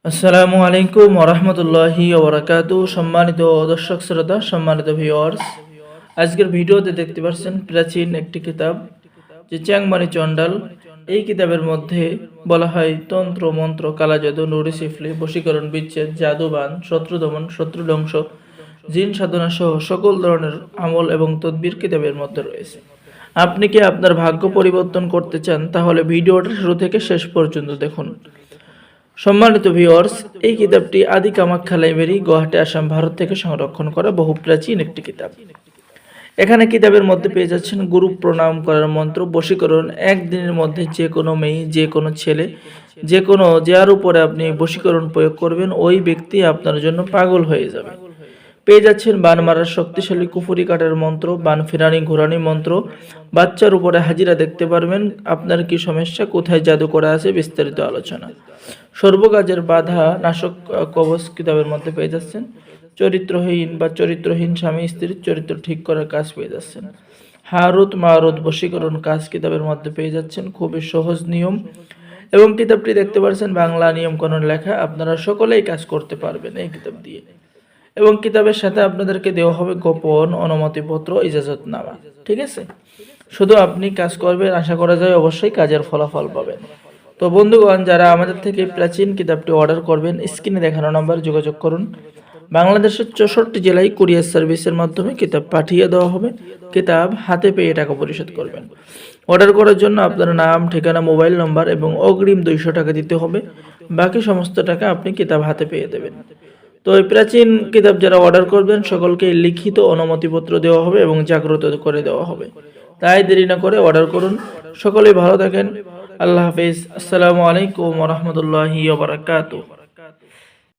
আসসালামু আলাইকুম ওরহমতুল্লাহি ওবরাকাতু। সম্মানিত দর্শক শ্রোতা, সম্মানিত ভিউয়ার্স, আজকের ভিডিওতে দেখতে পাচ্ছেন প্রাচীন একটি কিতাব যে চ্যাংমারি চণ্ডাল। এই কিতাবের মধ্যে বলা হয় তন্ত্র মন্ত্র, কালাজাদু, নুরি সিফলি, বশীকরণ, বিচ্ছেদ, জাদুবান, শত্রু দমন, শত্রু ধ্বংস, জিন সাধনা সহ সকল ধরনের আমল এবং তদবির কিতাবের মধ্যে রয়েছে। আপনি কি আপনার ভাগ্য পরিবর্তন করতে চান? তাহলে ভিডিওটা শুরু থেকে শেষ পর্যন্ত দেখুন। সম্মানিত ভিউয়ার্স, এই কিতাবটি আদি কামাখ্যা লাইব্রেরি, গুয়াহাটি, আসাম, ভারত থেকে সংরক্ষণ করা বহু প্রাচীন একটি কিতাব। এখানে কিতাবের মধ্যে পেয়ে যাচ্ছেন গুরু প্রণাম করার মন্ত্র, বশীকরণ, একদিনের মধ্যে যে কোনো মেয়ে, যে কোনো ছেলে, যে কোনো যার উপরে আপনি বশীকরণ প্রয়োগ করবেন ওই ব্যক্তি আপনার জন্য পাগল হয়ে যাবে। পেয়ে যাচ্ছেন বান মারার শক্তিশালী কুফুরি কাটার মন্ত্র, বান ফেরানি ঘোরানি মন্ত্র, বাচ্চার উপরে হাজিরা দেখতে পারবেন, আপনার কি সমস্যা, কোথায় জাদু করা আছে, বিস্তারিত আলোচনা। সর্বকাজের বাধা নাশক কবচ কিতাবের মধ্যে পেয়ে যাচ্ছেন। চরিত্রহীন বা চরিত্রহীন স্বামী স্ত্রীর চরিত্র ঠিক করার কাজ পেয়ে যাচ্ছেন। হারুত মারুত বশীকরণ কাজ কিতাবের মধ্যে পেয়ে যাচ্ছেন। খুবই সহজ নিয়ম এবং কিতাবটি দেখতে পাচ্ছেন বাংলা নিয়মকানুন লেখা, আপনারা সকলেই কাজ করতে পারবেন এই কিতাব দিয়ে। এবং কিতাবের সাথে আপনাদেরকে দেওয়া হবে গোপন অনুমতিপত্র, ইজাজতনামা। ঠিক আছে, শুধু আপনি কাজ করবেন, আশা করা যায় অবশ্যই কাজের ফলাফল পাবেন। তো বন্ধুগণ, যারা আমাদের থেকে প্রাচীন কিতাবটি অর্ডার করবেন, স্ক্রিনে দেখানো নাম্বার যোগাযোগ করুন। বাংলাদেশের 64 জেলায় কুরিয়ার সার্ভিসের মাধ্যমে কিতাব পাঠিয়ে দেওয়া হবে। কিতাব হাতে পেয়ে টাকা পরিশোধ করবেন। অর্ডার করার জন্য আপনার নাম, ঠিকানা, মোবাইল নম্বর এবং অগ্রিম 200 টাকা দিতে হবে। বাকি সমস্ত টাকা আপনি কিতাব হাতে পেয়ে দেবেন। তো এই প্রাচীন কিতাব যারা অর্ডার করবেন সকলকে লিখিত অনুমতিপত্র দেওয়া হবে এবং জাগ্রত করে দেওয়া হবে। তাই দেরি না করে অর্ডার করুন। সকলেই ভালো থাকেন। আল্লাহ হাফেজ। আসসালামু আলাইকুম ওয়া রাহমাতুল্লাহি ওয়া বারাকাতুহু।